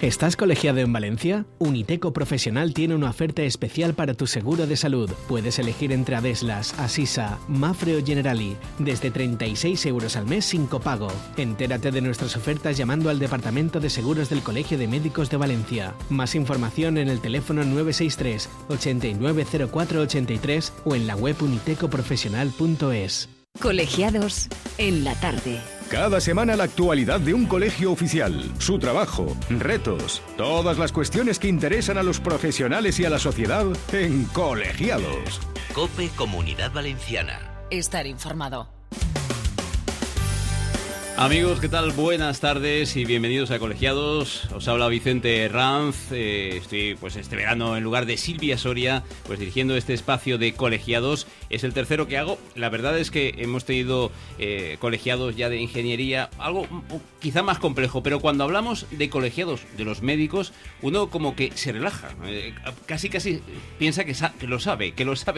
¿Estás colegiado en Valencia? Uniteco Profesional tiene una oferta especial para tu seguro de salud. Puedes elegir entre Adeslas, Asisa, Mafre o Generali, desde 36 euros al mes sin copago. Entérate de nuestras ofertas llamando al Departamento de Seguros del Colegio de Médicos de Valencia. Más información en el teléfono 963 890483 o en la web unitecoprofesional.es. Colegiados en la tarde. Cada semana la actualidad de un colegio oficial, su trabajo, retos, todas las cuestiones que interesan a los profesionales y a la sociedad en Colegiados. COPE Comunidad Valenciana. Estar informado. Amigos, ¿qué tal? Buenas tardes y bienvenidos a Colegiados. Os habla Vicente Ranz. Estoy pues este verano en lugar de Silvia Soria, pues dirigiendo este espacio de Colegiados. Es el tercero que hago. La verdad es que hemos tenido colegiados ya de ingeniería, algo quizá más complejo, pero cuando hablamos de colegiados de los médicos, uno como que se relaja, casi piensa que lo sabe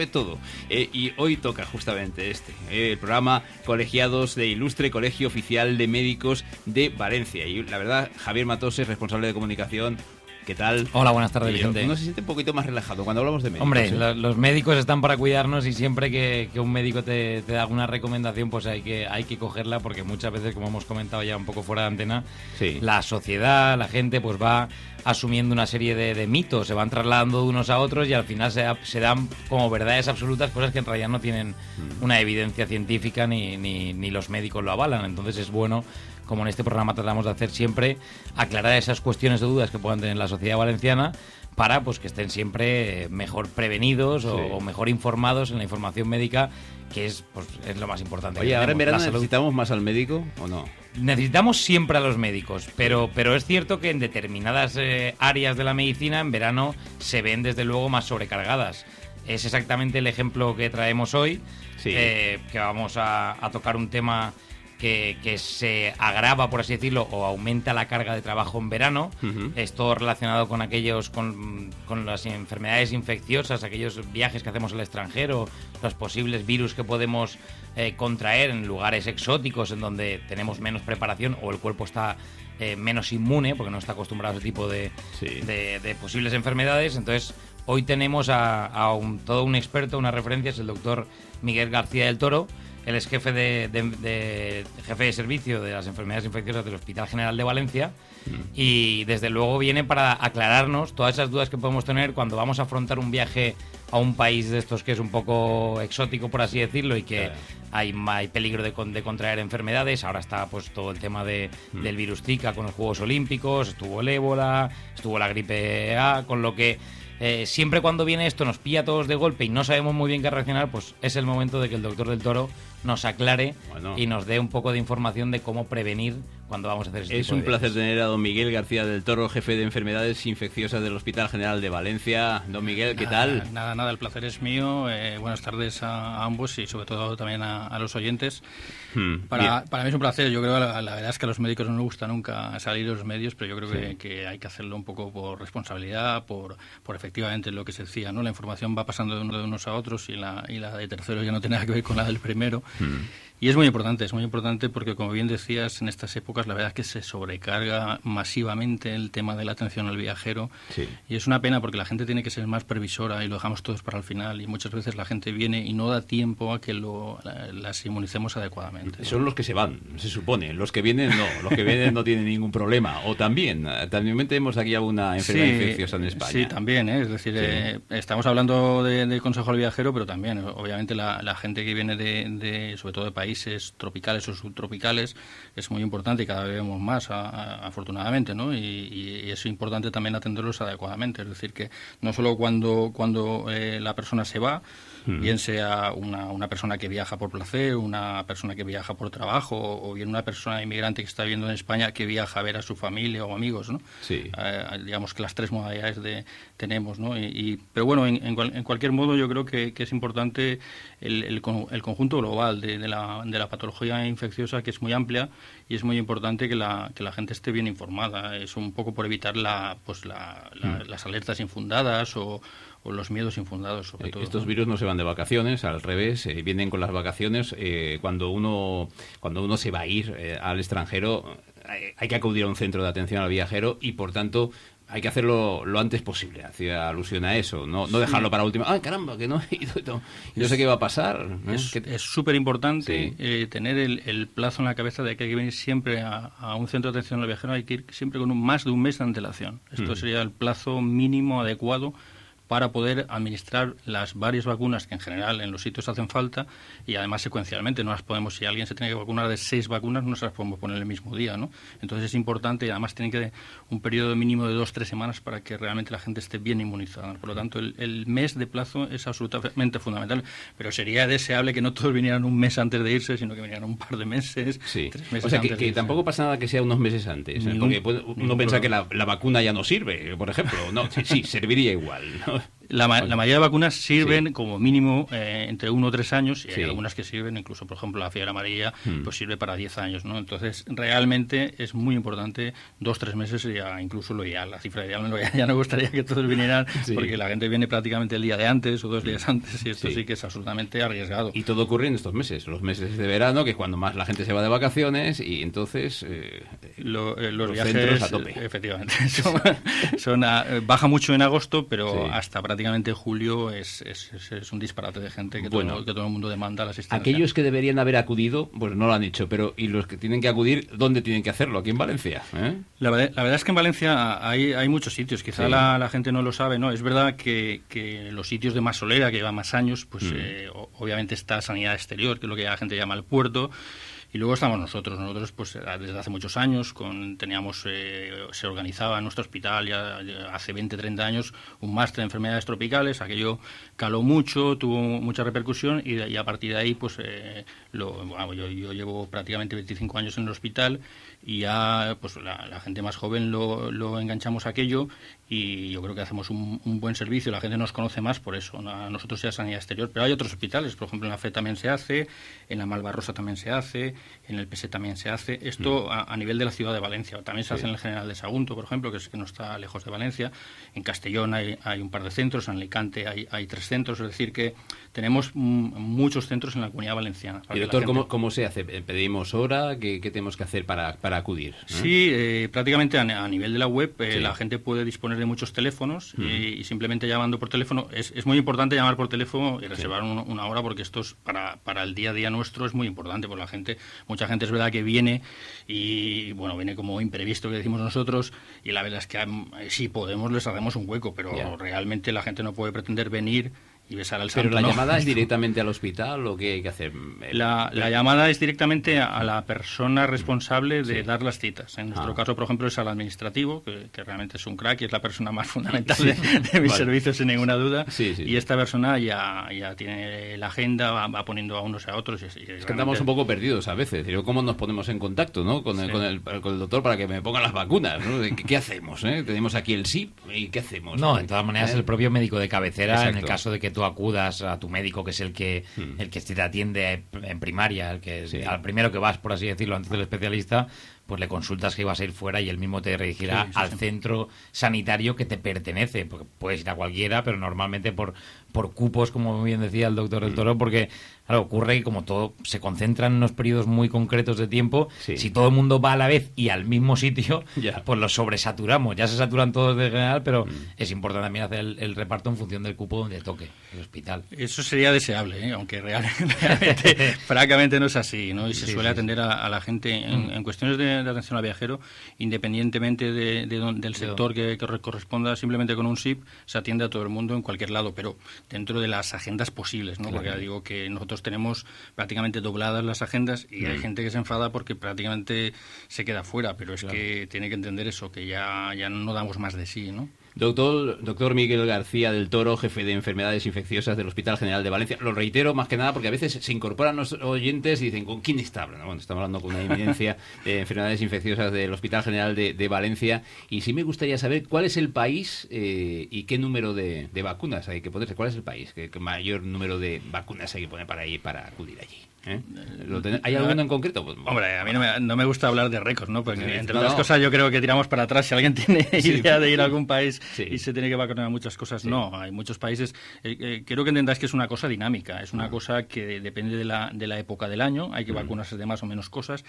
todo. Y hoy toca justamente el programa Colegiados de Ilustre Colegio Oficial de Médicos de Valencia. Y la verdad, Javier Matoses, responsable de comunicación. ¿Qué tal? Hola, buenas tardes, Vicente. Uno se siente un poquito más relajado cuando hablamos de médicos. Hombre, los médicos están para cuidarnos y siempre que un médico te da alguna recomendación, pues hay que cogerla, porque muchas veces, como hemos comentado ya un poco fuera de antena, sí, la sociedad, la gente, pues va asumiendo una serie de mitos, se van trasladando de unos a otros y al final se dan como verdades absolutas, cosas que en realidad no tienen una evidencia científica ni los médicos lo avalan. Entonces es bueno, como en este programa tratamos de hacer siempre, aclarar esas cuestiones de dudas que puedan tener la sociedad valenciana para pues que estén siempre mejor prevenidos o mejor informados en la información médica, que es lo más importante. Oye, ¿ahora en verano necesitamos más al médico o no? Necesitamos siempre a los médicos, pero es cierto que en determinadas áreas de la medicina en verano se ven desde luego más sobrecargadas. Es exactamente el ejemplo que traemos hoy, que vamos a tocar un tema que se agrava, por así decirlo, o aumenta la carga de trabajo en verano. Uh-huh. Es todo relacionado con con las enfermedades infecciosas, aquellos viajes que hacemos al extranjero, los posibles virus que podemos contraer en lugares exóticos en donde tenemos menos preparación o el cuerpo está menos inmune porque no está acostumbrado a ese tipo de posibles enfermedades. Entonces, hoy tenemos todo un experto, una referencia, es el doctor Miguel García del Toro. Él es jefe jefe de servicio de las enfermedades infecciosas del Hospital General de Valencia y desde luego viene para aclararnos todas esas dudas que podemos tener cuando vamos a afrontar un viaje a un país de estos que es un poco exótico, por así decirlo, y que hay peligro de contraer enfermedades. Ahora está pues todo el tema del virus Zika con los Juegos Olímpicos, estuvo el ébola, estuvo la gripe A, con lo que siempre cuando viene esto nos pilla a todos de golpe y no sabemos muy bien qué reaccionar, pues es el momento de que el doctor del Toro nos aclare y nos dé un poco de información de cómo prevenir cuando vamos a hacer este tipo de viajes. Es un placer tener a don Miguel García del Toro, jefe de enfermedades infecciosas del Hospital General de Valencia. Don Miguel, ¿qué tal? Nada, el placer es mío. Buenas tardes a ambos y sobre todo también a los oyentes. Para mí es un placer. Yo creo que la verdad es que a los médicos no nos gusta nunca salir a los medios, pero yo creo que hay que hacerlo un poco por responsabilidad, por efectivamente lo que se decía, ¿no? La información va pasando de unos a otros y la de terceros ya no tiene nada que ver con la del primero. Y es muy importante porque, como bien decías, en estas épocas la verdad es que se sobrecarga masivamente el tema de la atención al viajero. Sí. Y es una pena porque la gente tiene que ser más previsora y lo dejamos todos para el final. Y muchas veces la gente viene y no da tiempo a que las inmunicemos adecuadamente, ¿no? Son los que se van, se supone. Los que vienen no. Los que vienen no tienen ningún problema. O también tenemos aquí alguna enfermedad infecciosa en España. Sí, también. Es decir, estamos hablando de consejo al viajero, pero también, obviamente, la gente que viene sobre todo de países tropicales o subtropicales es muy importante y cada vez vemos más, afortunadamente, ¿no? Y es importante también atenderlos adecuadamente. Es decir, que no solo cuando la persona se va, bien sea una persona que viaja por placer, una persona que viaja por trabajo o bien una persona inmigrante que está viviendo en España que viaja a ver a su familia o amigos, ¿no? Sí. Digamos que las tres modalidades tenemos, ¿no? Pero bueno, en cualquier modo yo creo que es importante el conjunto global de la patología infecciosa, que es muy amplia y es muy importante que la gente esté bien informada. Es un poco por evitar las alertas infundadas o los miedos infundados, sobre todo. Estos virus no se van de vacaciones, al revés, vienen con las vacaciones. Cuando uno se va a ir al extranjero, hay que acudir a un centro de atención al viajero y, por tanto, hay que hacerlo lo antes posible. Hacía alusión a eso, no dejarlo para última. ¡Ay, caramba, que no he ido! No sé qué va a pasar. Es súper importante tener el plazo en la cabeza de que hay que venir siempre a un centro de atención al viajero. Hay que ir siempre con más de un mes de antelación. Esto sería el plazo mínimo adecuado para poder administrar las varias vacunas que en general en los sitios hacen falta, y además secuencialmente. No las podemos, si alguien se tiene que vacunar de 6 vacunas, no se las podemos poner el mismo día, ¿no? Entonces es importante, y además tiene que un periodo mínimo de 2-3 semanas para que realmente la gente esté bien inmunizada. Por lo tanto, el mes de plazo es absolutamente fundamental, pero sería deseable que no todos vinieran un mes antes de irse, sino que vinieran un par de meses, 3 meses. O sea, antes que tampoco pasa nada que sea unos meses antes, porque uno piensa que la vacuna ya no sirve, por ejemplo. No, sí, serviría igual, ¿no? La mayoría de vacunas sirven como mínimo entre 1 o 3 años, y hay algunas que sirven, incluso por ejemplo la fiebre amarilla, pues sirve para 10 años, ¿no? Entonces realmente es muy importante, 2-3 meses sería incluso lo ideal, la cifra ideal. Ya no gustaría que todos vinieran, porque la gente viene prácticamente el día de antes o 2 días antes, y esto sí que es absolutamente arriesgado. Y todo ocurre en estos meses, los meses de verano, que es cuando más la gente se va de vacaciones, y entonces los viajes centros a tope. Efectivamente baja mucho en agosto, pero hasta prácticamente julio es un disparate de gente que todo el mundo demanda la asistencia. Aquellos que deberían haber acudido, pues no lo han hecho, pero ¿y los que tienen que acudir, dónde tienen que hacerlo? ¿Aquí en Valencia? La verdad es que en Valencia hay muchos sitios, quizá la gente no lo sabe, ¿no? Es verdad que los sitios de más solera, que llevan más años, pues obviamente está Sanidad Exterior, que es lo que la gente llama el puerto. Y luego estamos nosotros pues desde hace muchos años se organizaba en nuestro hospital ya hace 20-30 años un máster de enfermedades tropicales. Aquello caló mucho, tuvo mucha repercusión, y a partir de ahí pues yo llevo prácticamente 25 años en el hospital, y ya pues la gente más joven lo enganchamos a aquello, y yo creo que hacemos un buen servicio. La gente nos conoce más por eso. Nosotros ya Sanidad Exterior, pero hay otros hospitales, por ejemplo en la FE también se hace, en la Malvarrosa también se hace, en el PS también se hace. Esto a nivel de la ciudad de Valencia. También se hace en el General de Sagunto, por ejemplo, que no está lejos de Valencia. En Castellón hay un par de centros, en Alicante hay 3 centros, es decir que tenemos muchos centros en la Comunidad Valenciana. Y doctor, ¿cómo se hace? ¿Pedimos hora? ¿Qué tenemos que hacer para acudir? Sí, prácticamente a nivel de la web la gente puede disponer de muchos teléfonos, y simplemente llamando por teléfono. Es muy importante llamar por teléfono y reservar una hora, porque esto es para el día a día nuestro es muy importante, porque mucha gente es verdad que viene y viene como imprevisto, que decimos nosotros, y la verdad es que si podemos les hacemos un hueco, pero realmente la gente no puede pretender venir y besar al santo. ¿Pero la llamada es directamente al hospital o qué hay que hacer? La llamada es directamente a la persona responsable de dar las citas. En nuestro caso, por ejemplo, es al administrativo, que realmente es un crack y es la persona más fundamental de mis servicios, sin ninguna duda. Y esta persona ya tiene la agenda, va poniendo a unos y a otros. Es que andamos un poco perdidos a veces. ¿Cómo nos ponemos en contacto, ¿no? con el doctor para que me pongan las vacunas, ¿no? ¿Qué hacemos? Tenemos aquí el SIP, ¿y qué hacemos? No, en todas maneras el propio médico de cabecera, en el caso de que tú acudas a tu médico, que es el que te atiende en primaria, al primero que vas, por así decirlo, antes del especialista, pues le consultas que ibas a ir fuera y él mismo te dirigirá al centro sanitario que te pertenece, porque puedes ir a cualquiera, pero normalmente por cupos, como bien decía el doctor del Toro, porque claro, ocurre que como todo se concentra en unos periodos muy concretos de tiempo, si todo el mundo va a la vez y al mismo sitio, pues los sobresaturamos. Ya se saturan todos de general, pero es importante también hacer el reparto en función del cupo donde toque el hospital. Eso sería deseable, aunque realmente francamente no es así, ¿no? Y se suele atender a la gente en cuestiones de atención al viajero, independientemente del sector que corresponda. Simplemente con un SIP se atiende a todo el mundo en cualquier lado, pero dentro de las agendas posibles, ¿no? Porque ya digo que nosotros tenemos prácticamente dobladas las agendas, y hay gente que se enfada porque prácticamente se queda fuera, pero es que tiene que entender eso, que ya no damos más de sí, ¿no? Doctor Miguel García del Toro, jefe de enfermedades infecciosas del Hospital General de Valencia. Lo reitero más que nada porque a veces se incorporan los oyentes y dicen, ¿con quién está hablando? Bueno, estamos hablando con una eminencia de enfermedades infecciosas del Hospital General de Valencia, y sí me gustaría saber cuál es el país y qué número de vacunas hay que ponerse. ¿Cuál es el país? ¿Qué mayor número de vacunas hay que poner para acudir allí? ¿Hay alguno en concreto? Pues, hombre, a mí no me gusta hablar de récords, ¿no? Porque sí, entre otras cosas yo creo que tiramos para atrás. Si alguien tiene idea de ir a algún país y se tiene que vacunar muchas cosas, no. Hay muchos países. Quiero que entendáis que es una cosa dinámica. Es una cosa que depende de la época del año. Hay que vacunarse de más o menos cosas.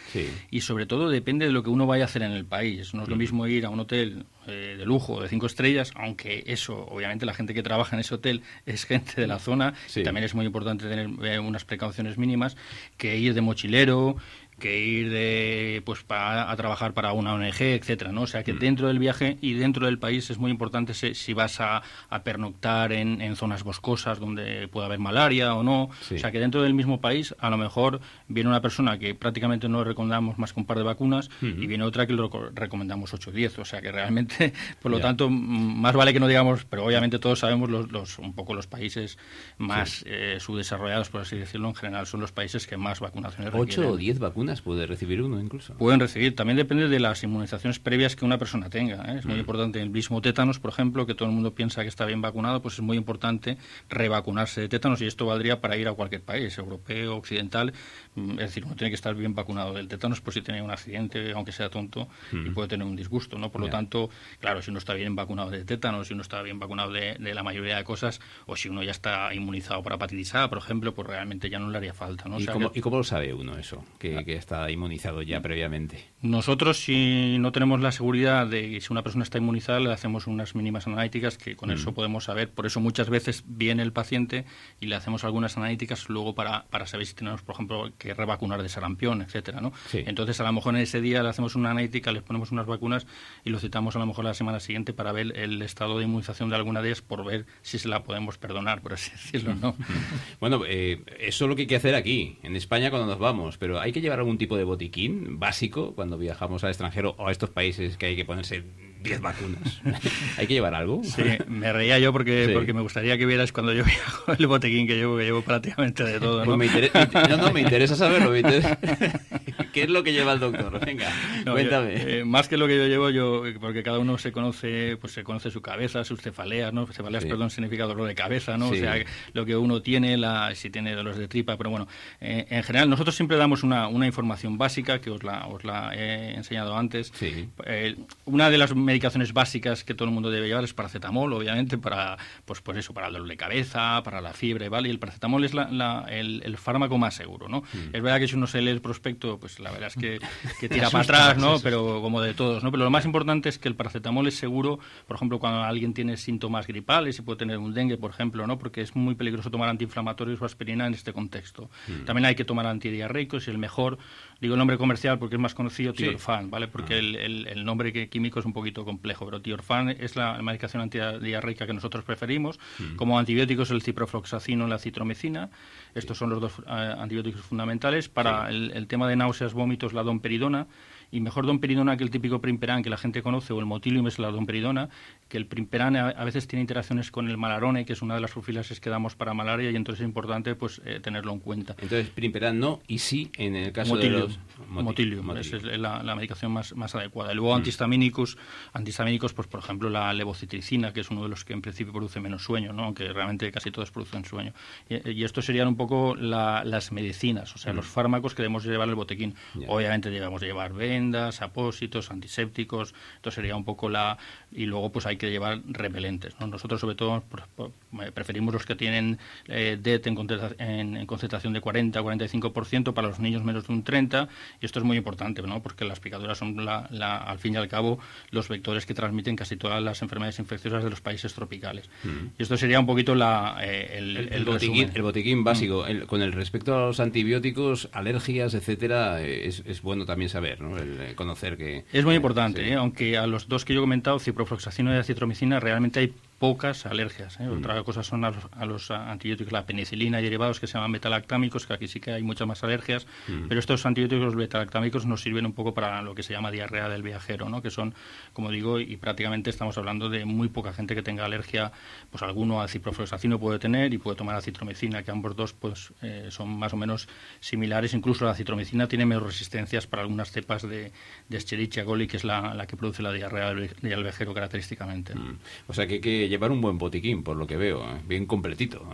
Y sobre todo depende de lo que uno vaya a hacer en el país. No es lo mismo ir a un hotel de lujo, de 5 estrellas, aunque eso, obviamente la gente que trabaja en ese hotel es gente de la zona. Y también es muy importante tener unas precauciones mínimas, que ir de mochilero, que ir a trabajar para una ONG, etcétera, ¿no? O sea, que dentro del viaje y dentro del país es muy importante si vas a pernoctar en zonas boscosas donde pueda haber malaria o no. O sea, que dentro del mismo país a lo mejor viene una persona que prácticamente no le recomendamos más que un par de vacunas y viene otra que le recomendamos 8 o 10. O sea, que realmente, por lo tanto, más vale que no digamos, pero obviamente todos sabemos un poco los países más subdesarrollados, por así decirlo, en general son los países que más vacunaciones requieren. 8 o 10 vacunas puede recibir uno incluso. Pueden recibir, también depende de las inmunizaciones previas que una persona tenga, ¿eh? Es muy importante. El mismo tétanos, por ejemplo, que todo el mundo piensa que está bien vacunado, pues es muy importante revacunarse de tétanos, y esto valdría para ir a cualquier país, europeo, occidental. Es decir, uno tiene que estar bien vacunado del tétanos por si tiene un accidente, aunque sea tonto, y puede tener un disgusto, ¿no? Por lo tanto, claro, si uno está bien vacunado de tétanos, si uno está bien vacunado de la mayoría de cosas, o si uno ya está inmunizado para hepatitis A, por ejemplo, pues realmente ya no le haría falta, ¿no? ¿Y cómo lo sabe uno eso, que está inmunizado ya previamente? Nosotros, si no tenemos la seguridad de que si una persona está inmunizada, le hacemos unas mínimas analíticas que con eso podemos saber. Por eso muchas veces viene el paciente y le hacemos algunas analíticas luego para saber si tenemos, por ejemplo, que revacunar de sarampión, etcétera, ¿no? Entonces, a lo mejor en ese día le hacemos una analítica, le ponemos unas vacunas y lo citamos a lo mejor la semana siguiente para ver el estado de inmunización de alguna de ellas, por ver si se la podemos perdonar, por así decirlo, ¿no? Bueno, eso es lo que hay que hacer aquí, en España, cuando nos vamos, pero hay que llevar algún tipo de botiquín básico cuando viajamos al extranjero o a estos países que hay que ponerse 10 vacunas. ¿Hay que llevar algo? Sí, me reía yo porque me gustaría que vieras cuando yo viajo el botiquín que llevo prácticamente de todo, ¿no? Pues me interesa saberlo. ¿Qué es lo que lleva el doctor? Venga, cuéntame. Más que lo que yo llevo, porque cada uno se conoce su cabeza, sus cefaleas, ¿no? Cefaleas, perdón, significa dolor de cabeza, ¿no? O sea, lo que uno tiene, si tiene dolores de tripa, pero bueno, en general nosotros siempre damos una información básica que os la he enseñado antes. Una de las medicaciones básicas que todo el mundo debe llevar es paracetamol, obviamente, para para el dolor de cabeza, para la fiebre, ¿vale? Y el paracetamol es el fármaco más seguro, ¿no? Es verdad que si uno se lee el prospecto, pues la verdad es que tira para atrás, ¿no? Pero como de todos, ¿no? Pero lo más importante es que el paracetamol es seguro, por ejemplo, cuando alguien tiene síntomas gripales y puede tener un dengue, por ejemplo, ¿no? Porque es muy peligroso tomar antiinflamatorios o aspirina en este contexto. También hay que tomar antidiarreicos, y el mejor, digo el nombre comercial porque es más conocido, Tiorfan, ¿vale? Porque el nombre químico es un poquito complejo, pero Tiorfan es la medicación antidiarreica que nosotros preferimos. Como antibióticos, el ciprofloxacino y la citromicina. Estos son los dos antibióticos fundamentales. Para el tema de náuseas, vómitos, la domperidona. Y mejor domperidona que el típico primperan que la gente conoce, o el motilium, es la domperidona, que el primperan a veces tiene interacciones con el malarone, que es una de las profilaxis que damos para malaria, y entonces es importante tenerlo en cuenta. Entonces, primperan no, y sí en el caso Motilium, de los... Motilium. Es la medicación más adecuada. Y luego antihistamínicos, pues por ejemplo la levocitricina, que es uno de los que en principio produce menos sueño, ¿no? Aunque realmente casi todos producen sueño. Y esto serían un poco las medicinas, o sea, los fármacos que debemos llevar en el botiquín. Obviamente debemos llevar vendas, apósitos, antisépticos. Esto sería un poco y luego pues hay que llevar repelentes, ¿no? Nosotros sobre todo preferimos los que tienen DET en concentración de 40-45%, para los niños menos de un 30%, y esto es muy importante, ¿no? Porque las picaduras son al fin y al cabo los vectores que transmiten casi todas las enfermedades infecciosas de los países tropicales. Y esto sería un poquito el botiquín básico. Con el respecto a los antibióticos, alergias, etcétera, es bueno también saber, ¿no? Conocer que... Es muy importante, aunque a los dos que yo he comentado, ciprofloxacino y acitromicina, realmente hay pocas alergias. Otra cosa son a los antibióticos, la penicilina y derivados, que se llaman betalactámicos, que aquí sí que hay muchas más alergias, pero estos antibióticos, los betalactámicos, nos sirven un poco para lo que se llama diarrea del viajero, ¿no? Que son, como digo, y prácticamente estamos hablando de muy poca gente que tenga alergia, pues alguno al ciprofloxacino puede tener y puede tomar acitromicina, que ambos dos pues son más o menos similares. Incluso la acitromicina tiene menos resistencias para algunas cepas de Escherichia coli, que es la que produce la diarrea del viajero característicamente. O sea que que llevar un buen botiquín, por lo que veo, bien completito.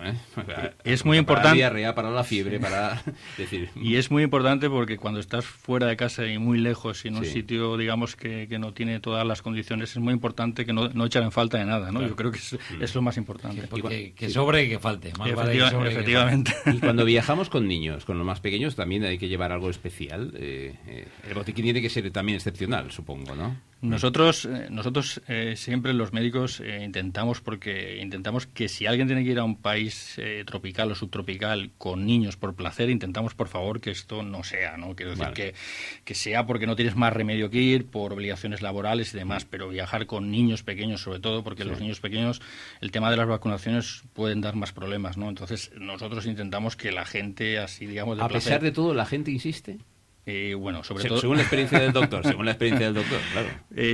Es muy importante. Para la diarrea, para la fiebre, para decir. Y es muy importante porque cuando estás fuera de casa y muy lejos y en un sitio, digamos, que no tiene todas las condiciones, es muy importante que no echar en falta de nada, ¿no? Claro. Yo creo que es lo más importante. Que sobre y que falte. Más vale que sobre efectivamente. Que falte. Y cuando viajamos con niños, con los más pequeños, también hay que llevar algo especial. El botiquín tiene que ser también excepcional, supongo, ¿no? Nosotros siempre los médicos intentamos que si alguien tiene que ir a un país tropical o subtropical con niños por placer, intentamos por favor que esto no sea, ¿no? Quiero decir que sea porque no tienes más remedio que ir, por obligaciones laborales y demás, pero viajar con niños pequeños sobre todo, porque los niños pequeños, el tema de las vacunaciones pueden dar más problemas, ¿no? Entonces nosotros intentamos que la gente así, digamos, de a placer, pesar de todo, la gente insiste. Bueno, sobre todo... Según la experiencia del doctor, claro.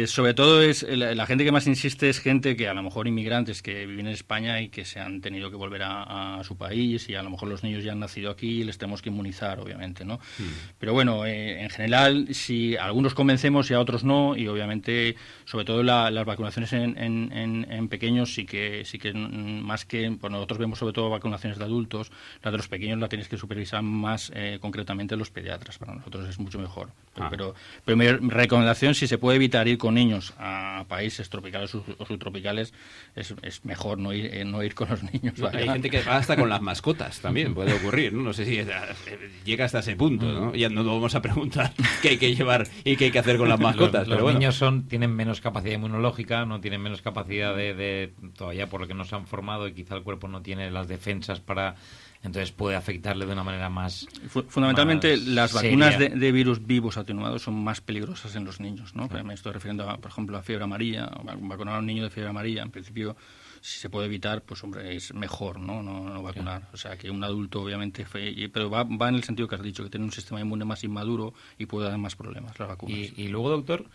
Sobre todo la gente que más insiste es gente que a lo mejor inmigrantes que viven en España y que se han tenido que volver a su país y a lo mejor los niños ya han nacido aquí y les tenemos que inmunizar, obviamente, ¿no? Pero bueno, en general, si a algunos convencemos y a otros no, y obviamente, sobre todo las vacunaciones en pequeños sí que más que... Pues nosotros vemos sobre todo vacunaciones de adultos, las de los pequeños la tienes que supervisar más concretamente los pediatras. Para nosotros es mucho mejor. Pero mi recomendación, si se puede evitar ir con niños a países tropicales o subtropicales, es mejor no ir con los niños. ¿Vale? Hay gente que va hasta con las mascotas, también puede ocurrir, ¿no? No sé si llega hasta ese punto, ¿no? Ya no nos vamos a preguntar qué hay que llevar y qué hay que hacer con las mascotas. Los niños tienen menos capacidad inmunológica, no tienen menos capacidad de todavía por lo que no se han formado y quizá el cuerpo no tiene las defensas para... Entonces puede afectarle de una manera más... Fundamentalmente más las seria. vacunas de virus vivos atenuados son más peligrosas en los niños, ¿no? Me estoy refiriendo, por ejemplo, a fiebre amarilla. Vacunar a un niño de fiebre amarilla, en principio, si se puede evitar, pues hombre, es mejor, no vacunar. Claro. O sea, que un adulto, obviamente, pero va en el sentido que has dicho, que tiene un sistema inmune más inmaduro y puede dar más problemas las vacunas. Y luego, doctor...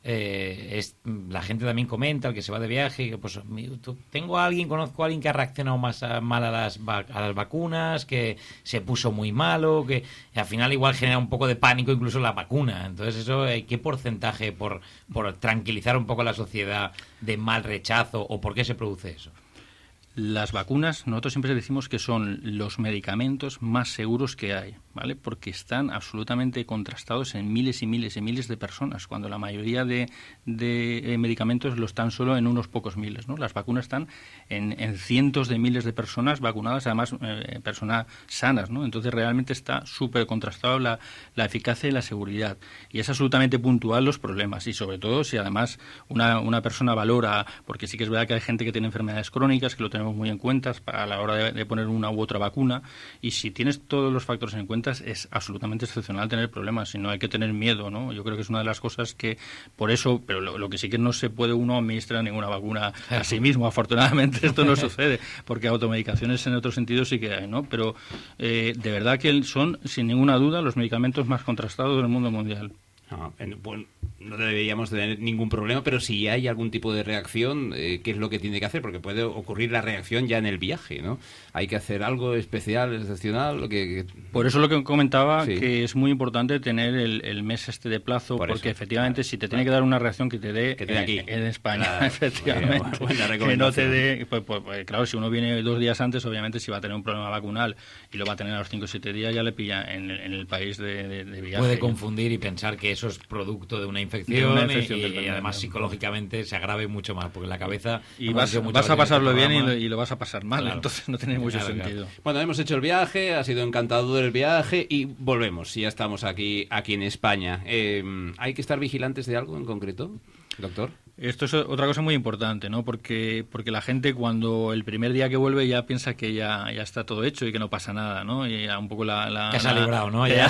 la gente también comenta, el que se va de viaje, que pues conozco a alguien que ha reaccionado mal a las vacunas, que se puso muy malo, que al final igual genera un poco de pánico incluso la vacuna. Entonces eso, ¿qué porcentaje por tranquilizar un poco a la sociedad de mal rechazo o por qué se produce eso? Las vacunas, nosotros siempre decimos que son los medicamentos más seguros que hay, ¿vale? Porque están absolutamente contrastados en miles y miles y miles de personas, cuando la mayoría de medicamentos lo están solo en unos pocos miles, ¿no? Las vacunas están en cientos de miles de personas vacunadas, además personas sanas, ¿no? Entonces realmente está súper contrastado la eficacia y la seguridad. Y es absolutamente puntual los problemas. Y sobre todo si además una persona valora, porque sí que es verdad que hay gente que tiene enfermedades crónicas, que lo tenemos muy en cuenta a la hora de poner una u otra vacuna, y si tienes todos los factores en cuenta es absolutamente excepcional tener problemas y no hay que tener miedo, ¿no? Yo creo que es una de las cosas que por eso, pero lo que sí que no se puede uno administrar ninguna vacuna a sí mismo, afortunadamente esto no sucede, porque automedicaciones en otro sentido sí que hay, ¿no? Pero de verdad que son sin ninguna duda los medicamentos más contrastados del mundo mundial. Bueno, no deberíamos tener ningún problema, pero si hay algún tipo de reacción, ¿qué es lo que tiene que hacer? Porque puede ocurrir la reacción ya en el viaje, ¿no? Hay que hacer algo especial, excepcional. Por eso lo que comentaba, que es muy importante tener el mes de plazo, porque efectivamente si te tiene que dar una reacción que te dé aquí en España, efectivamente. Que no te dé, pues, claro, si uno viene 2 días antes, obviamente si va a tener un problema vacunal y lo va a tener a los 5 o 7 días, ya le pilla en el país de viaje. Puede confundir y pensar que eso es producto de una infección, y además psicológicamente se agrave mucho más, porque en la cabeza... Y vas a pasarlo bien y lo vas a pasar mal, claro. Entonces no tiene mucho sentido. Claro. Bueno, hemos hecho el viaje, ha sido encantador el viaje y volvemos, ya estamos aquí en España. ¿Hay que estar vigilantes de algo en concreto, doctor? Esto es otra cosa muy importante, ¿no? Porque la gente cuando el primer día que vuelve ya piensa que ya está todo hecho y que no pasa nada, ¿no? Y ya un poco que se ha librado, ¿no? Ya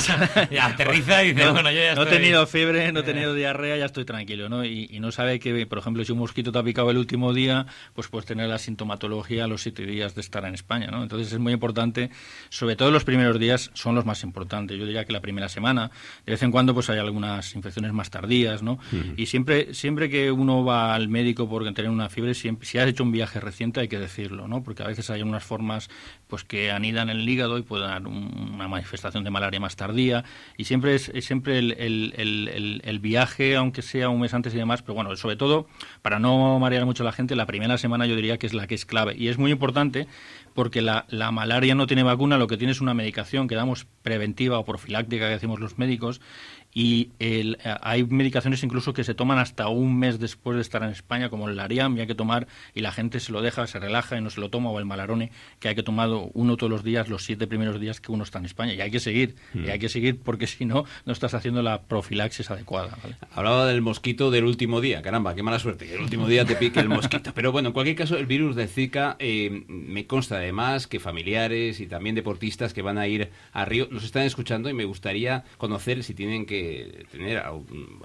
aterriza y dice, bueno, yo ya no he tenido fiebre, no he tenido diarrea, ya estoy tranquilo, ¿no? Y no sabe que, por ejemplo, si un mosquito te ha picado el último día, pues puedes tener la sintomatología a los 7 días de estar en España, ¿no? Entonces es muy importante, sobre todo los primeros días son los más importantes. Yo diría que la primera semana, de vez en cuando pues hay algunas infecciones más tardías, ¿no? Y siempre que uno uno va al médico por tener una fiebre, si has hecho un viaje reciente hay que decirlo, ¿no? Porque a veces hay unas formas pues que anidan en el hígado y pueden dar una manifestación de malaria más tardía, y siempre es el viaje, aunque sea un mes antes y demás, pero bueno, sobre todo, para no marear mucho a la gente, la primera semana yo diría que es la que es clave, y es muy importante porque la malaria no tiene vacuna, lo que tiene es una medicación que damos preventiva o profiláctica, que decimos los médicos, y hay medicaciones incluso que se toman hasta un mes después de estar en España, como el Lariam, y hay que tomar, y la gente se lo deja, se relaja y no se lo toma, o el Malarone, que hay que tomar uno todos los días, los 7 primeros días que uno está en España, y hay que seguir, porque si no, no estás haciendo la profilaxis adecuada, ¿vale? Hablaba del mosquito del último día, caramba, qué mala suerte, que el último día te pique el mosquito. Pero bueno, en cualquier caso, el virus del Zika, me consta además que familiares y también deportistas que van a ir a Río nos están escuchando, y me gustaría conocer si tienen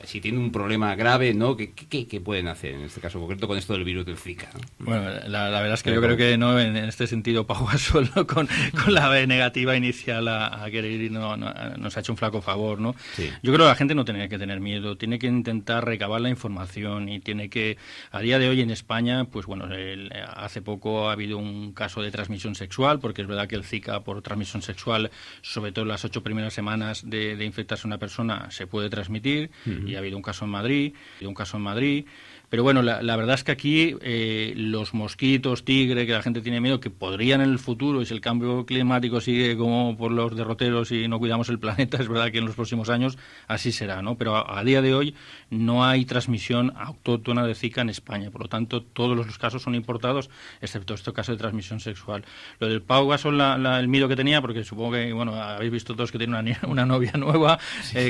si tienen un problema grave, ¿no? ¿Qué pueden hacer en este caso concreto con esto del virus del Zika, ¿no? Bueno, la verdad es que yo creo que no, en este sentido Pau Gasol con la negativa inicial a querer ir nos ha hecho un flaco favor, ¿no? Sí. Yo creo que la gente no tiene que tener miedo, tiene que intentar recabar la información, y tiene que, a día de hoy en España, pues bueno, hace poco ha habido un caso de transmisión sexual, porque es verdad que el Zika por transmisión sexual, sobre todo en las 8 primeras semanas de infectarse a una persona, se puede transmitir, y ha habido un caso en Madrid, pero bueno, la verdad es que aquí los mosquitos, tigre, que la gente tiene miedo, que podrían en el futuro, y si el cambio climático sigue como por los derroteros y no cuidamos el planeta, es verdad que en los próximos años así será, ¿no? Pero a día de hoy no hay transmisión autóctona de Zika en España, por lo tanto todos los casos son importados, excepto este caso de transmisión sexual. Lo del Pau Gasol, el miedo que tenía, porque supongo que, bueno, habéis visto todos que tiene una novia nueva,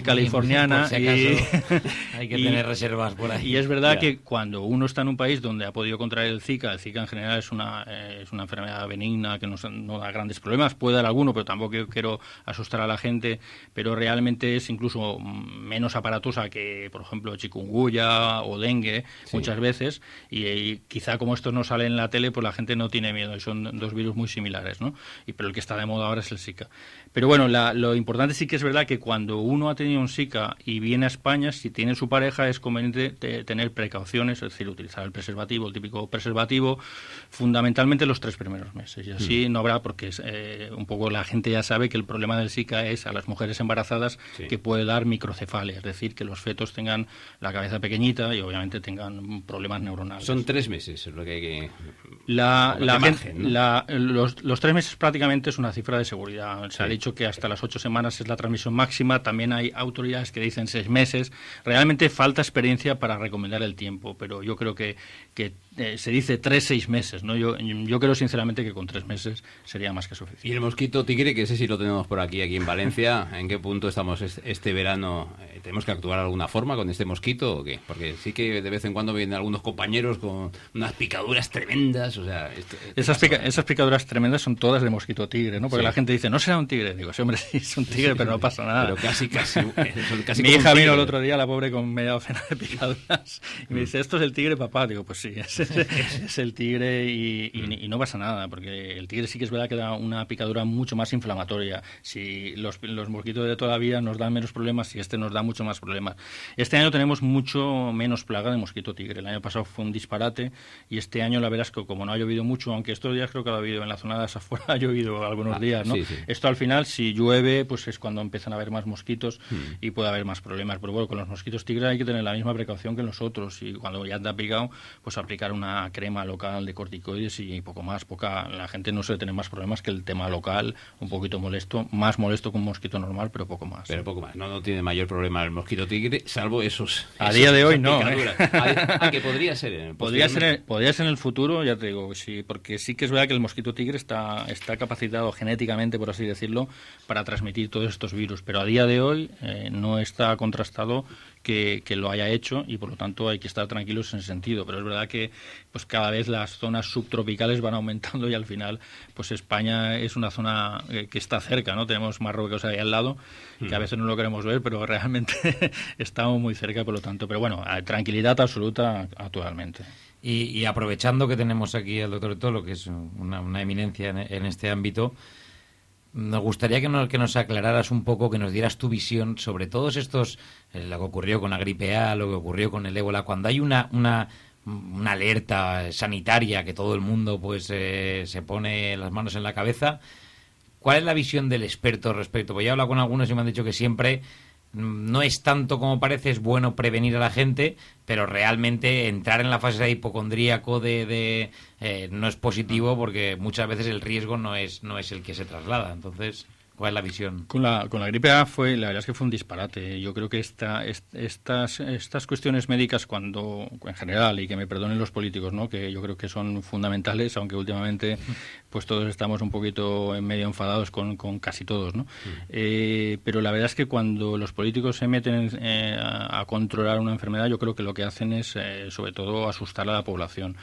californiana, por si acaso, hay que tener reservas por ahí. Y es verdad que cuando uno está en un país donde ha podido contraer el Zika en general es una enfermedad benigna que no da grandes problemas, puede dar alguno, pero tampoco quiero asustar a la gente, pero realmente es incluso menos aparatosa que, por ejemplo, chikungunya o dengue, muchas veces, y quizá como esto no sale en la tele, pues la gente no tiene miedo, y son dos virus muy similares, ¿no? Pero el que está de moda ahora es el Zika. Pero bueno, lo importante sí que es verdad que cuando uno ha tenido un Zika y viene a España, si tiene su pareja, es conveniente tener precauciones, es decir, utilizar el preservativo, el típico preservativo, fundamentalmente los 3 primeros meses. Y así no habrá, porque un poco la gente ya sabe que el problema del Zika es a las mujeres embarazadas que puede dar microcefalia, es decir, que los fetos tengan la cabeza pequeñita y obviamente tengan problemas neuronales. Son 3 meses, es lo que hay que... Los 3 meses prácticamente es una cifra de seguridad. Se ha dicho que hasta las 8 semanas es la transmisión máxima, también hay autoridades que dicen 6 meses. Realmente falta experiencia para recomendar el tiempo, pero yo creo que se dice 3-6 meses, ¿no? Yo creo sinceramente que con 3 meses sería más que suficiente. Y el mosquito tigre, que sé si lo tenemos por aquí en Valencia, ¿en qué punto estamos este verano? ¿Tenemos que actuar de alguna forma con este mosquito o qué? Porque sí que de vez en cuando vienen algunos compañeros con unas picaduras tremendas, o sea... Esas picaduras tremendas son todas de mosquito tigre, ¿no? Porque la gente dice, ¿no será un tigre? Digo, sí, hombre, sí, es un tigre, pero no pasa nada. Pero casi Mi hija vino el otro día, la pobre, con media docena de picaduras, y me dice, ¿esto es el tigre, papá? Digo, pues sí, es el tigre, y no pasa nada, porque el tigre sí que es verdad que da una picadura mucho más inflamatoria. Si los mosquitos de toda la vida nos dan menos problemas, y este nos da mucho más problemas. Este año tenemos mucho menos plaga de mosquito tigre. El año pasado fue un disparate, y este año la verdad es que como no ha llovido mucho, aunque estos días creo que ha llovido en la zona de afuera, ha llovido algunos días, ¿no? Sí. Esto al final, si llueve, pues es cuando empiezan a haber más mosquitos y puede haber más problemas. Pero bueno, con los mosquitos tigre hay que tener la misma precaución que los otros, y cuando ya te ha picado, pues aplicar una crema local de corticoides y poco más. La gente no suele tener más problemas que el tema local, un poquito molesto, más molesto que un mosquito normal, pero poco más. Pero poco más, no tiene mayor problema el mosquito tigre, salvo esos... A día de hoy no. Que podría ser. Podría ser en el futuro, ya te digo, sí, porque sí que es verdad que el mosquito tigre está capacitado genéticamente, por así decirlo, para transmitir todos estos virus, pero a día de hoy no está contrastado que lo haya hecho, y por lo tanto hay que estar tranquilos en ese sentido. Pero es verdad que pues cada vez las zonas subtropicales van aumentando, y al final pues España es una zona que está cerca, ¿no? Tenemos Marruecos ahí al lado, que a veces no lo queremos ver, pero realmente estamos muy cerca, por lo tanto. Pero bueno, tranquilidad absoluta actualmente. Y aprovechando que tenemos aquí al doctor Tolo, que es una eminencia en este ámbito, nos gustaría que nos aclararas un poco, que nos dieras tu visión sobre todos estos, lo que ocurrió con la gripe A, lo que ocurrió con el ébola, cuando hay una alerta sanitaria que todo el mundo pues se pone las manos en la cabeza. ¿Cuál es la visión del experto respecto? Pues ya he hablado con algunos y me han dicho que siempre no es tanto como parece, es bueno prevenir a la gente, pero realmente entrar en la fase de hipocondríaco no es positivo, porque muchas veces el riesgo no es el que se traslada. Entonces, ¿cuál es la visión? Con la gripe A la verdad es que fue un disparate. Yo creo que estas cuestiones médicas, cuando en general, y que me perdonen los políticos, ¿no?, que yo creo que son fundamentales, aunque últimamente pues todos estamos un poquito medio enfadados con casi todos, ¿no? Pero la verdad es que cuando los políticos se meten a controlar una enfermedad, yo creo que lo que hacen es sobre todo asustar a la población.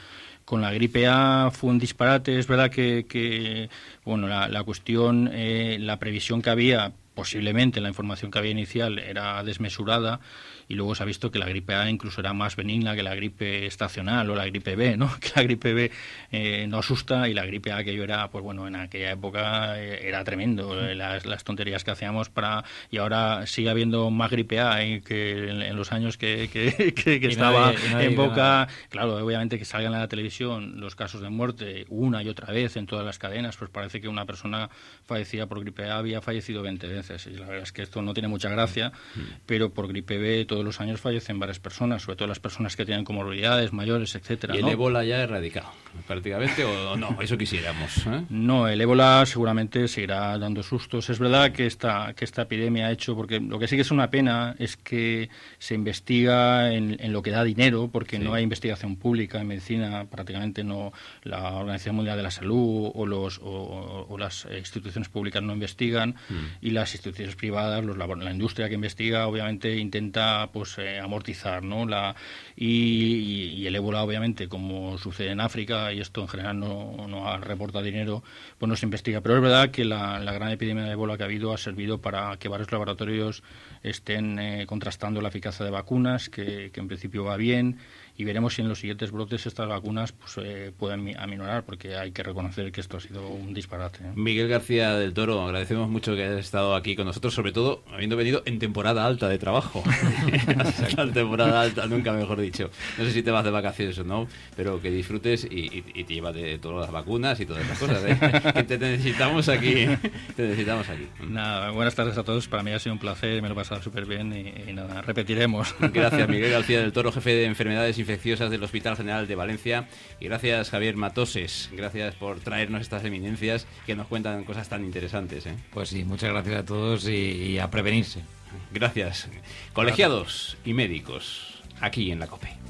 Con la gripe A fue un disparate. Es verdad que bueno, la cuestión, la previsión que había, posiblemente la información que había inicial era desmesurada, y luego se ha visto que la gripe A incluso era más benigna que la gripe estacional o la gripe B, ¿no? Que la gripe B no asusta, y la gripe A, que yo era, pues bueno, en aquella época era tremendo, las tonterías que hacíamos y ahora sigue habiendo más gripe A que en los años que estaba en boca. Claro, obviamente que salgan en la televisión los casos de muerte una y otra vez en todas las cadenas, pues parece que una persona fallecida por gripe A había fallecido 20 veces, y la verdad es que esto no tiene mucha gracia, pero por gripe B todos los años fallecen varias personas, sobre todo las personas que tienen comorbilidades mayores, etcétera. ¿Y el ¿no? ébola ya erradicado prácticamente, o no? Eso quisiéramos, ¿eh? No, el ébola seguramente seguirá dando sustos. Es verdad que esta epidemia ha hecho, porque lo que sí que es una pena es que se investiga en lo que da dinero, porque no hay investigación pública en medicina, prácticamente no. La Organización Mundial de la Salud o las instituciones públicas no investigan, y las instituciones privadas, la industria que investiga, obviamente intenta pues amortizar, ¿no? Y el ébola, obviamente, como sucede en África, y esto en general no reporta dinero, pues no se investiga. Pero es verdad que la gran epidemia de ébola que ha habido ha servido para que varios laboratorios estén contrastando la eficacia de vacunas, que en principio va bien, y veremos si en los siguientes brotes estas vacunas pues pueden aminorar, porque hay que reconocer que esto ha sido un disparate, ¿eh? Miguel García del Toro, agradecemos mucho que hayas estado aquí con nosotros, sobre todo habiendo venido en temporada alta de trabajo. En temporada alta, nunca mejor dicho. No sé si te vas de vacaciones o no, pero que disfrutes y te llevas de todas las vacunas y todas esas cosas, ¿eh? Que te necesitamos aquí. Te necesitamos aquí. Nada, buenas tardes a todos. Para mí ha sido un placer, me lo he pasado súper bien, y nada, repetiremos. Gracias, Miguel García del Toro, jefe de enfermedades infecciosas del Hospital General de Valencia, y gracias, Javier Matoses, gracias por traernos estas eminencias que nos cuentan cosas tan interesantes, ¿eh? Pues sí, muchas gracias a todos y a prevenirse. Gracias. Colegiados y médicos, aquí en la COPE.